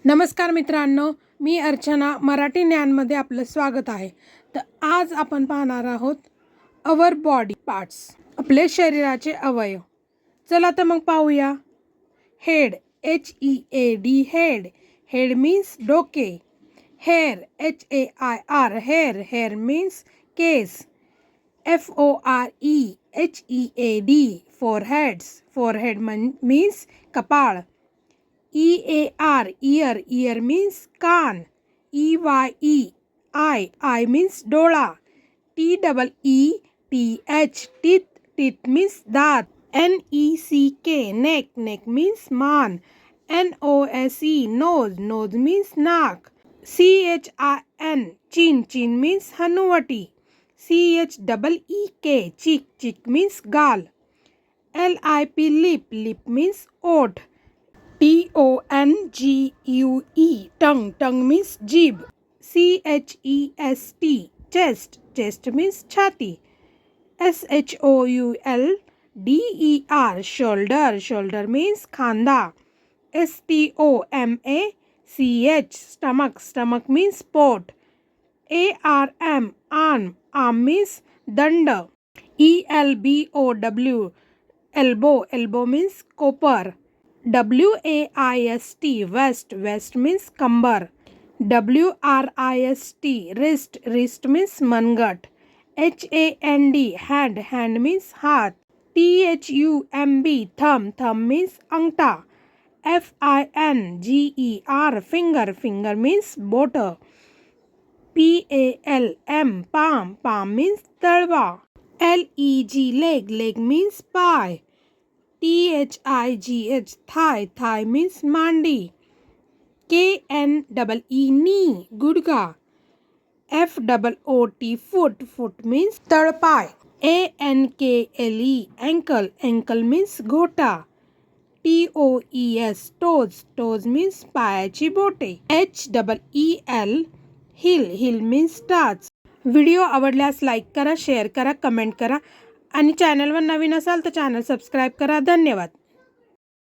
नमस्कार मित्रांनो, मी अर्चना मराठी ज्ञानमध्ये आपलं स्वागत आहे। तर आज आपण पाहणार आहोत अवर बॉडी पार्ट्स, आपले शरीराचे अवयव। चला तर मग पाहूया। Head, HEAD head, head means डोके। Hair, HAIR hair, hair means केस। FOREHEAD फोरहेड्स, फोरहेड मीन्स कपाळ। EAR ear, ear means कान। EYE means डोळा। TEETH teeth, teeth means दात। NECK neck, neck means मान। NOSE nose, nose means नाक। CHIN chin, chin means हनुवटी। CHEEK cheek, cheek means गाल। LIP lip, lip means ओठ। TONGUE tongue, tongue means जीभ। CHEST chest, chest means छाती। SHOULDER shoulder, shoulder means खांदा। STOMACH stomach, stomach means पोट। ARM arm, arm means दंड। ELBOW elbow, elbow means कोपर। WAIST west, west means कंबर। WRIST wrist, wrist means मनगट। HAND hand, hand means हात। THUMB thumb, thumb means अंगठा। FINGER finger, finger means बोट। PALM palm, palm means तळवा। LEG leg, leg means पाय। THIGH thigh, thigh means मांडी। KNEE knee गुडघा। FOOT foot, foot means तळपाय। ANKLE ankle, ankle means घोटा। TOES toes, toes means पायाची बोटे। HEEL heel, heel means टाच। Video आवडल्यास like करा, शेअर करा, कमेंट करा आणि चॅनलवर नवीन असाल तर चॅनल सबस्क्राईब करा। धन्यवाद।